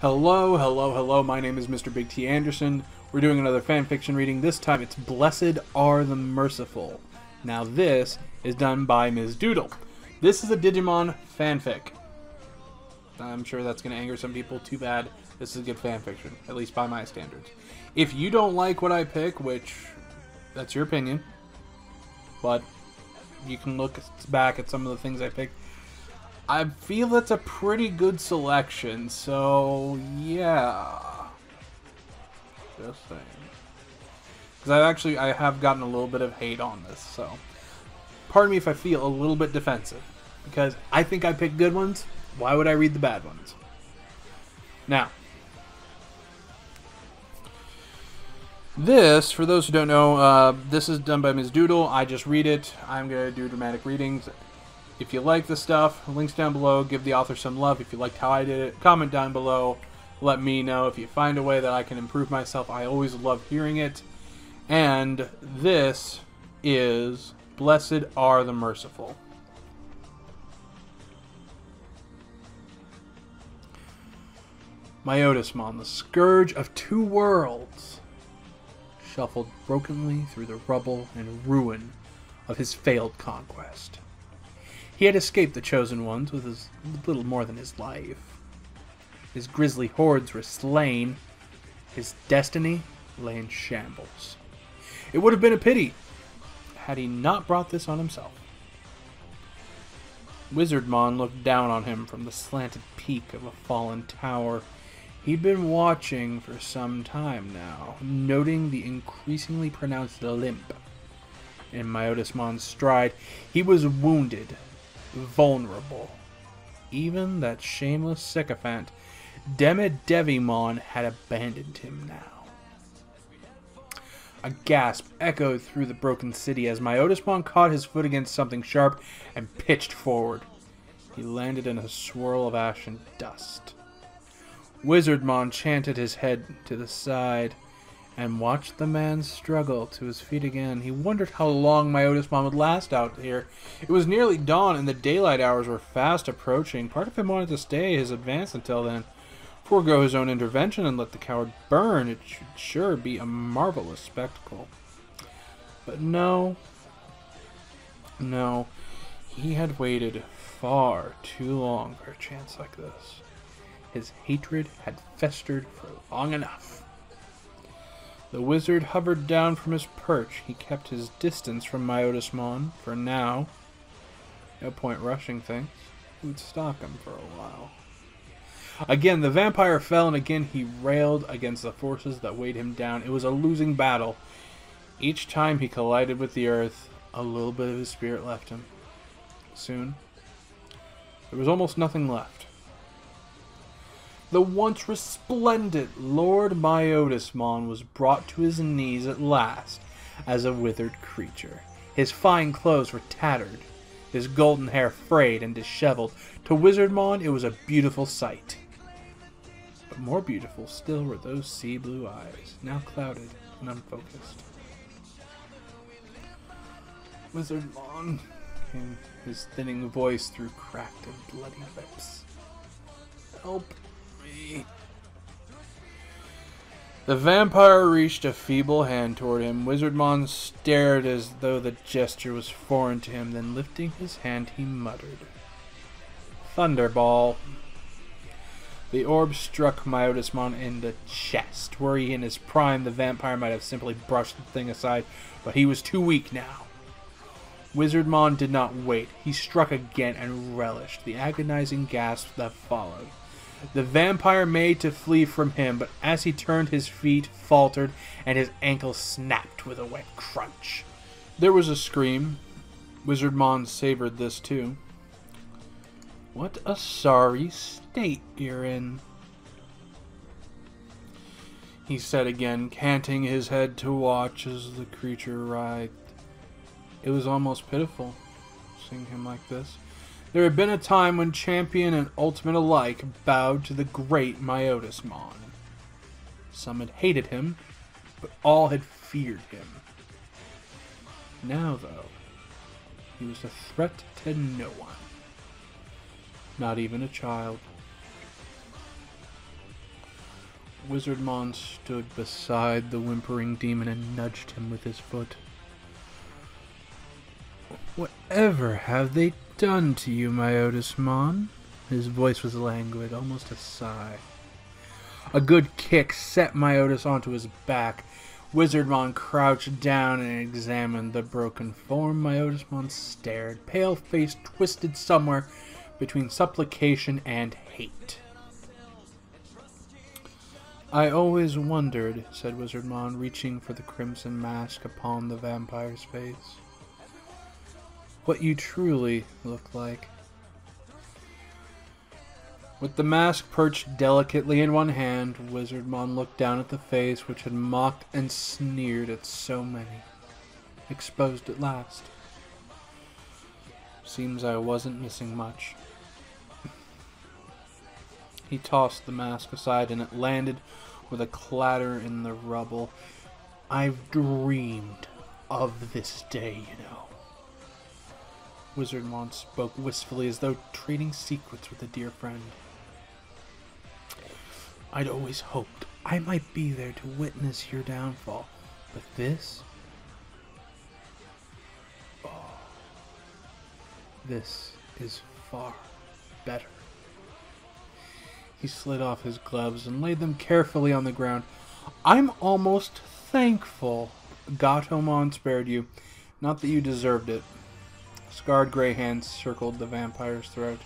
Hello, hello, hello, my name is Mr. Big T. Anderson. We're doing another fanfiction reading. This time it's Blessed Are the Merciful. Now this is done by MsDoodle. This is a Digimon fanfic. I'm sure that's going to anger some people. Too bad. This is a good fanfiction, at least by my standards. If you don't like what I pick, which, that's your opinion, but you can look back at some of the things I picked. I feel that's a pretty good selection, so yeah. Just saying. Because I have gotten a little bit of hate on this, so pardon me if I feel a little bit defensive. Because I think I picked good ones, why would I read the bad ones? Now, this, for those who don't know, this is done by MsDoodle. I just read it. I'm going to do dramatic readings. If you like the stuff, links down below. Give the author some love. If you liked how I did it, comment down below. Let me know if you find a way that I can improve myself. I always love hearing it. And this is Blessed Are the Merciful. Myotismon, the scourge of two worlds, shuffled brokenly through the rubble and ruin of his failed conquest. He had escaped the Chosen Ones with little more than his life. His grisly hordes were slain. His destiny lay in shambles. It would have been a pity had he not brought this on himself. Wizardmon looked down on him from the slanted peak of a fallen tower. He'd been watching for some time now, noting the increasingly pronounced limp in Myotismon's stride. He was wounded, vulnerable. Even that shameless sycophant, Devimon, had abandoned him now. A gasp echoed through the broken city as Myotismon caught his foot against something sharp and pitched forward. He landed in a swirl of ash and dust. Wizardmon chanted his head to the side and watched the man struggle to his feet again. He wondered how long Myotismon would last out here. It was nearly dawn and the daylight hours were fast approaching. Part of him wanted to stay his advance until then, forego his own intervention and let the coward burn. It should sure be a marvelous spectacle. But no, he had waited far too long for a chance like this. His hatred had festered for long enough. The wizard hovered down from his perch. He kept his distance from Myotismon for now. No point rushing things. He would stalk him for a while. Again, the vampire fell, and again he railed against the forces that weighed him down. It was a losing battle. Each time he collided with the earth, a little bit of his spirit left him. Soon, there was almost nothing left. The once resplendent Lord Myotismon was brought to his knees at last as a withered creature. His fine clothes were tattered, his golden hair frayed and disheveled. To Wizardmon, it was a beautiful sight. But more beautiful still were those sea blue eyes, now clouded and unfocused. Wizardmon, came his thinning voice through cracked and bloody lips. Help me. The vampire reached a feeble hand toward him. Wizardmon stared as though the gesture was foreign to him. Then lifting his hand, he muttered, "Thunderball." The orb struck Myotismon in the chest. Were he in his prime, the vampire might have simply brushed the thing aside, but he was too weak now. Wizardmon did not wait. He struck again and relished the agonizing gasp that followed. The vampire made to flee from him, but as he turned, his feet faltered and his ankle snapped with a wet crunch. There was a scream. Wizardmon savored this too. What a sorry state you're in, he said again, canting his head to watch as the creature writhed. It was almost pitiful, seeing him like this. There had been a time when champion and ultimate alike bowed to the great Myotismon. Some had hated him, but all had feared him. Now, though, he was a threat to no one. Not even a child. Wizardmon stood beside the whimpering demon and nudged him with his foot. Whatever have they done to you, Myotismon? His voice was languid, almost a sigh. A good kick set Myotis onto his back. Wizardmon crouched down and examined the broken form. Myotismon stared, pale face twisted somewhere between supplication and hate. I always wondered, said Wizardmon, reaching for the crimson mask upon the vampire's face, what you truly look like. With the mask perched delicately in one hand, Wizardmon looked down at the face which had mocked and sneered at so many. Exposed at last. Seems I wasn't missing much. He tossed the mask aside and it landed with a clatter in the rubble. I've dreamed of this day, you know. Wizardmon spoke wistfully as though trading secrets with a dear friend. I'd always hoped I might be there to witness your downfall, but this... oh, this is far better. He slid off his gloves and laid them carefully on the ground. I'm almost thankful Gatomon spared you. Not that you deserved it. Scarred gray hands circled the vampire's throat.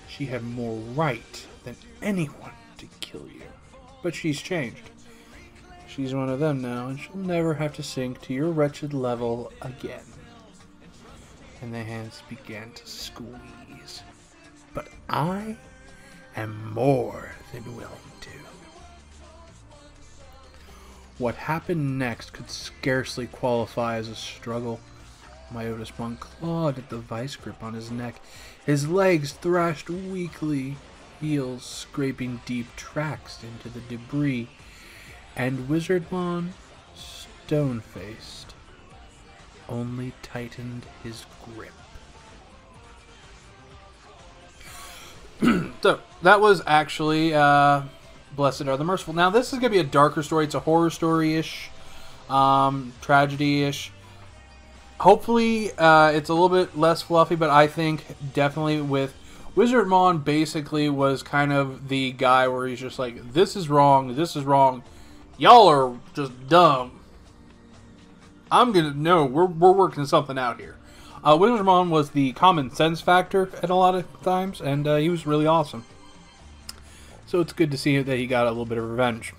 She had more right than anyone to kill you. But she's changed. She's one of them now, and she'll never have to sink to your wretched level again. And the hands began to squeeze. But I am more than willing to. What happened next could scarcely qualify as a struggle. Myotismon clawed at the vice grip on his neck. His legs thrashed weakly, heels scraping deep tracks into the debris. And Wizardmon, stone-faced, only tightened his grip. So, that was actually Blessed Are the Merciful. Now, this is going to be a darker story. It's a horror story-ish, tragedy-ish. Hopefully, it's a little bit less fluffy, but I think definitely with Wizardmon basically was kind of the guy where he's just like, this is wrong, y'all are just dumb. We're working something out here. Wizardmon was the common sense factor at a lot of times, and he was really awesome. So it's good to see that he got a little bit of revenge.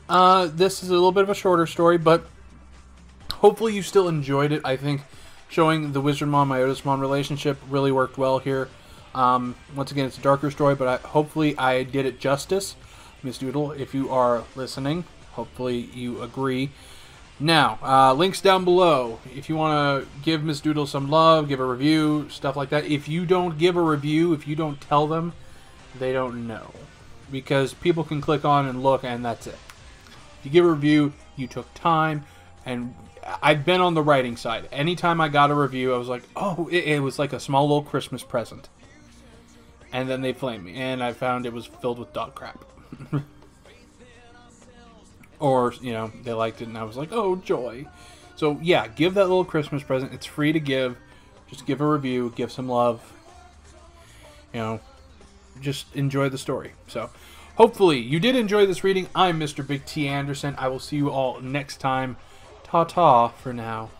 This is a little bit of a shorter story, but hopefully you still enjoyed it. I think showing the Wizardmon-Myotismon relationship really worked well here. Once again, it's a darker story, but hopefully I did it justice. MsDoodle, if you are listening, hopefully you agree. Now, links down below. If you want to give MsDoodle some love, give a review, stuff like that. If you don't give a review, if you don't tell them, they don't know. Because people can click on and look, and that's it. If you give a review, you took time, and I've been on the writing side. Anytime I got a review, I was like, oh, it was like a small little Christmas present. And then they flamed me, and I found it was filled with dog crap. Or, you know, they liked it, and I was like, oh, joy. So, yeah, give that little Christmas present. It's free to give. Just give a review, give some love. You know, just enjoy the story. So, hopefully, you did enjoy this reading. I'm Mr. Big T Anderson. I will see you all next time. Ta-ta for now.